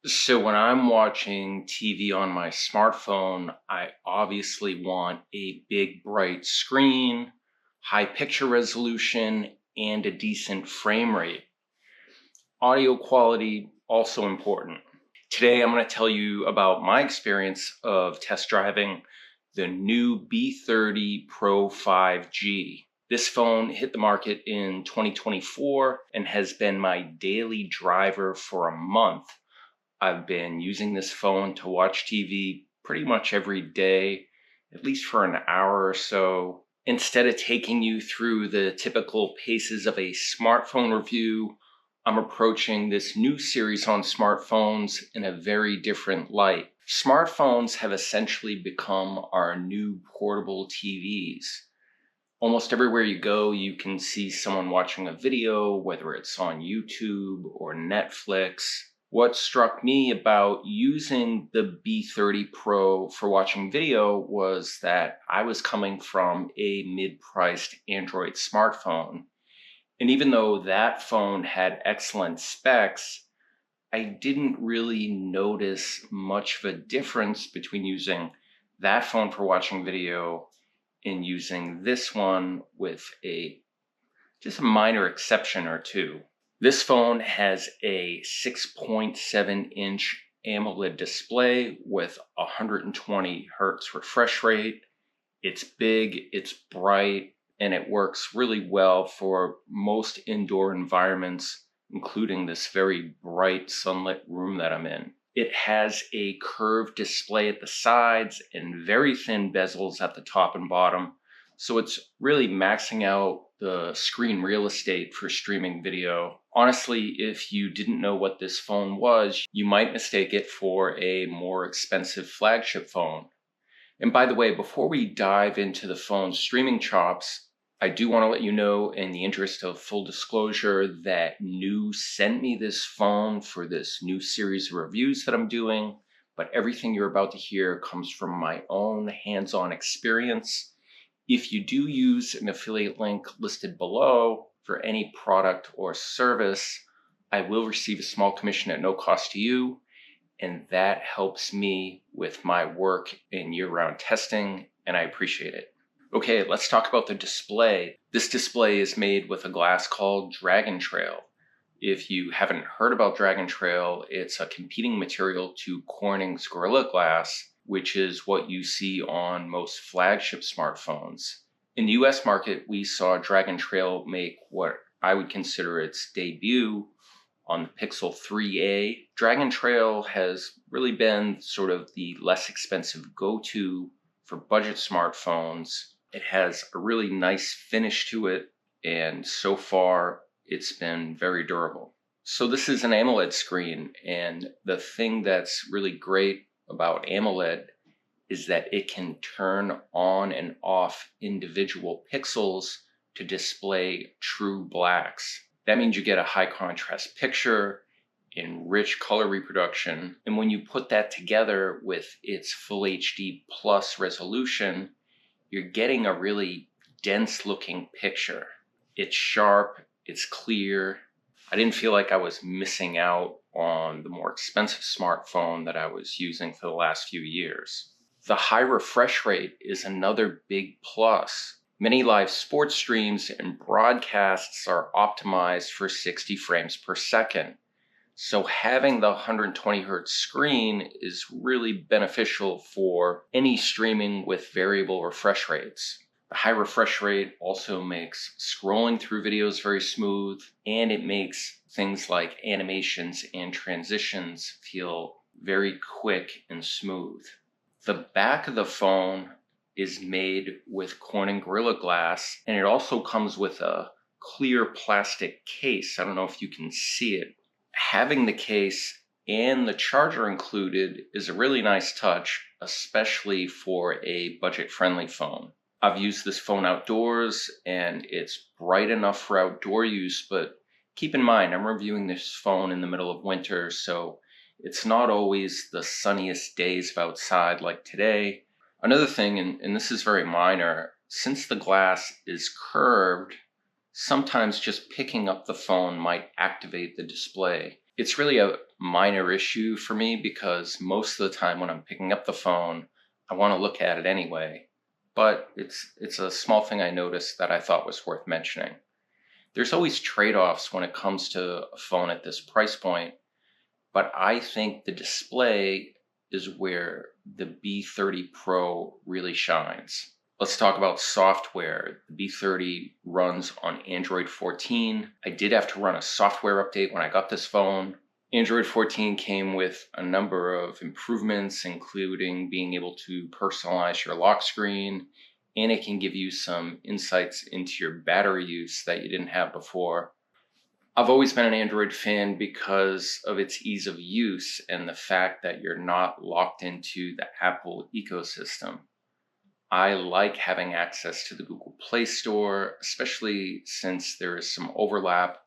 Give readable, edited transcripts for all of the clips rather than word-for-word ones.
So when I'm watching TV on my smartphone, I obviously want a big bright screen, high picture resolution, and a decent frame rate. Audio quality also important. Today I'm going to tell you about my experience of test driving the NUU B30 Pro 5G. This phone hit the market in 2024 and has been my daily driver for a month. I've been using this phone to watch TV pretty much every day, at least for an hour or so. Instead of taking you through the typical paces of a smartphone review, I'm approaching this new series on smartphones in a very different light. Smartphones have essentially become our new portable TVs. Almost everywhere you go, you can see someone watching a video, whether it's on YouTube or Netflix. What struck me about using the B30 Pro for watching video was that I was coming from a mid-priced Android smartphone. And even though that phone had excellent specs, I didn't really notice much of a difference between using that phone for watching video and using this one with just a minor exception or two. This phone has a 6.7-inch AMOLED display with 120 hertz refresh rate. It's big, it's bright, and it works really well for most indoor environments, including this very bright sunlit room that I'm in. It has a curved display at the sides and very thin bezels at the top and bottom, so it's really maxing out the screen real estate for streaming video. Honestly, if you didn't know what this phone was, you might mistake it for a more expensive flagship phone. And by the way, before we dive into the phone's streaming chops, I do want to let you know, in the interest of full disclosure, that NUU sent me this phone for this new series of reviews that I'm doing, but everything you're about to hear comes from my own hands-on experience. If you do use an affiliate link listed below for any product or service, I will receive a small commission at no cost to you, and that helps me with my work in year-round testing, and I appreciate it. Okay, let's talk about the display. This display is made with a glass called Dragontrail. If you haven't heard about Dragontrail, it's a competing material to Corning's Gorilla Glass, which is what you see on most flagship smartphones. In the US market, we saw Dragontrail make what I would consider its debut on the Pixel 3a. Dragontrail has really been sort of the less expensive go-to for budget smartphones. It has a really nice finish to it, and so far it's been very durable. So this is an AMOLED screen, and the thing that's really great about AMOLED is that it can turn on and off individual pixels to display true blacks. That means you get a high contrast picture in rich color reproduction. And when you put that together with its full HD plus resolution, you're getting a really dense looking picture. It's sharp, it's clear. I didn't feel like I was missing out on the more expensive smartphone that I was using for the last few years. The high refresh rate is another big plus. Many live sports streams and broadcasts are optimized for 60 frames per second. So having the 120 hertz screen is really beneficial for any streaming with variable refresh rates. The high refresh rate also makes scrolling through videos very smooth, and it makes things like animations and transitions feel very quick and smooth. The back of the phone is made with Corning Gorilla Glass, and it also comes with a clear plastic case. I don't know if you can see it. Having the case and the charger included is a really nice touch, especially for a budget-friendly phone. I've used this phone outdoors, and it's bright enough for outdoor use, but keep in mind, I'm reviewing this phone in the middle of winter, so it's not always the sunniest days of outside like today. Another thing, and this is very minor, since the glass is curved, sometimes just picking up the phone might activate the display. It's really a minor issue for me because most of the time when I'm picking up the phone, I want to look at it anyway. But it's a small thing I noticed that I thought was worth mentioning. There's always trade-offs when it comes to a phone at this price point, but I think the display is where the B30 Pro really shines. Let's talk about software. The B30 runs on Android 14. I did have to run a software update when I got this phone. Android 14 came with a number of improvements, including being able to personalize your lock screen, and it can give you some insights into your battery use that you didn't have before. I've always been an Android fan because of its ease of use and the fact that you're not locked into the Apple ecosystem. I like having access to the Google Play Store, especially since there is some overlap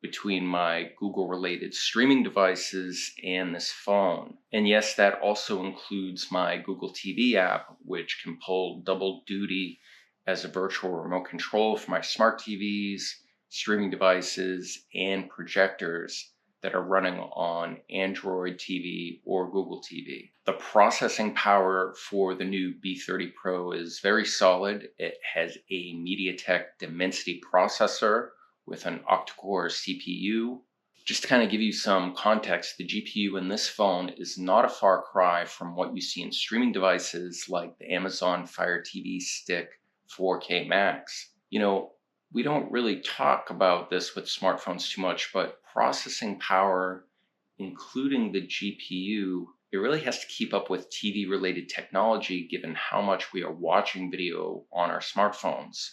between my Google related streaming devices and this phone. And yes, that also includes my Google TV app, which can pull double duty as a virtual remote control for my smart TVs, streaming devices, and projectors that are running on Android TV or Google TV. The processing power for the new B30 Pro is very solid. It has a MediaTek Dimensity processor with an octa-core CPU. Just to kind of give you some context, the GPU in this phone is not a far cry from what you see in streaming devices like the Amazon Fire TV Stick 4K Max. You know, we don't really talk about this with smartphones too much, but processing power, including the GPU, it really has to keep up with TV related technology given how much we are watching video on our smartphones.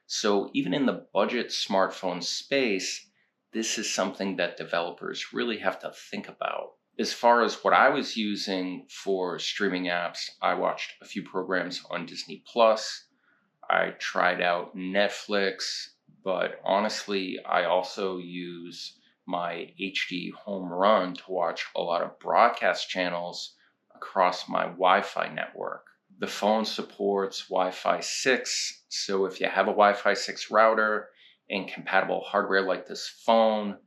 So even in the budget smartphone space, this is something that developers really have to think about. As far as what I was using for streaming apps, I watched a few programs on Disney Plus. I tried out Netflix, but honestly, I also use my HD home run to watch a lot of broadcast channels across my Wi-Fi network. The phone supports Wi-Fi 6, so if you have a Wi-Fi 6 router and compatible hardware like this phone,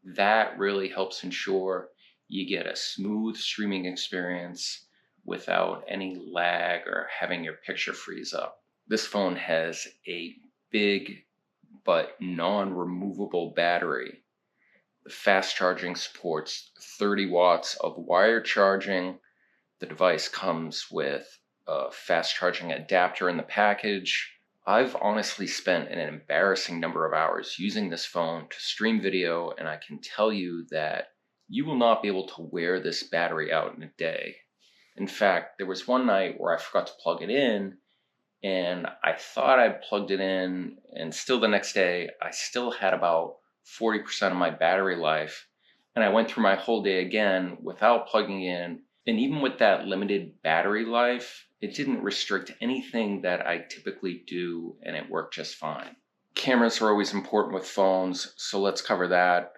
that really helps ensure you get a smooth streaming experience without any lag or having your picture freeze up. This phone has a big but non-removable battery. The fast charging supports 30 watts of wired charging. The device comes with a fast charging adapter in the package. I've honestly spent an embarrassing number of hours using this phone to stream video, and I can tell you that you will not be able to wear this battery out in a day. In fact, there was one night where I forgot to plug it in, and I thought I plugged it in, and still the next day, I still had about 40% of my battery life. And I went through my whole day again without plugging in. And even with that limited battery life, it didn't restrict anything that I typically do, and it worked just fine. Cameras are always important with phones, so let's cover that.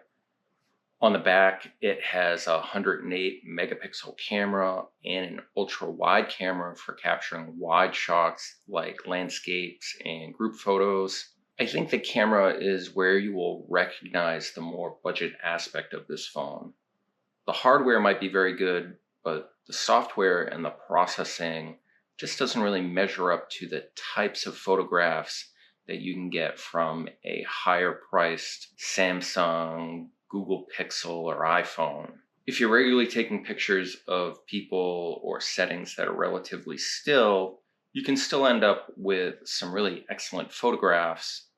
On the back, it has a 108 megapixel camera and an ultra wide camera for capturing wide shots like landscapes and group photos. I think the camera is where you will recognize the more budget aspect of this phone. The hardware might be very good, but the software and the processing just doesn't really measure up to the types of photographs that you can get from a higher priced Samsung, Google Pixel, or iPhone. If you're regularly taking pictures of people or settings that are relatively still, you can still end up with some really excellent photographs.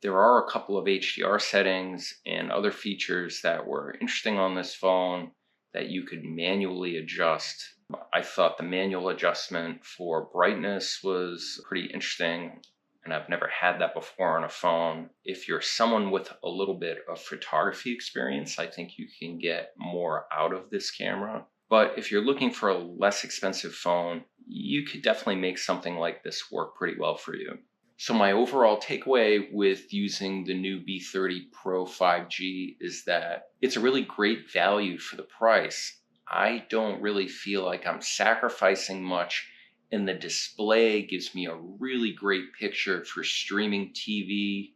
There are a couple of HDR settings and other features that were interesting on this phone that you could manually adjust. I thought the manual adjustment for brightness was pretty interesting, and I've never had that before on a phone. If you're someone with a little bit of photography experience, I think you can get more out of this camera. But if you're looking for a less expensive phone, you could definitely make something like this work pretty well for you. So my overall takeaway with using the new B30 Pro 5G is that it's a really great value for the price. I don't really feel like I'm sacrificing much, and the display gives me a really great picture for streaming TV,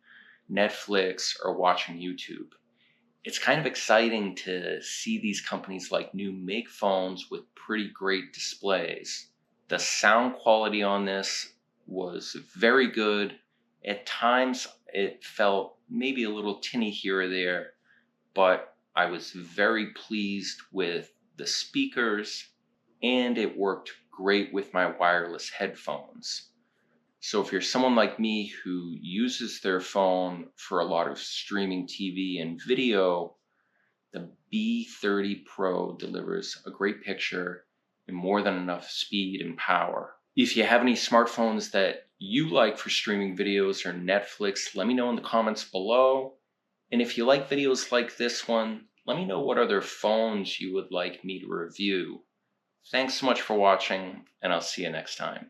Netflix, or watching YouTube. it's kind of exciting to see these companies like NUU make phones with pretty great displays. The sound quality on this was very good. At times it felt maybe a little tinny here or there, but I was very pleased with the speakers, and it worked great with my wireless headphones. So if you're someone like me who uses their phone for a lot of streaming TV and video, the B30 Pro delivers a great picture and more than enough speed and power. If you have any smartphones that you like for streaming videos or Netflix, let me know in the comments below. And if you like videos like this one, let me know what other phones you would like me to review. Thanks so much for watching, and I'll see you next time.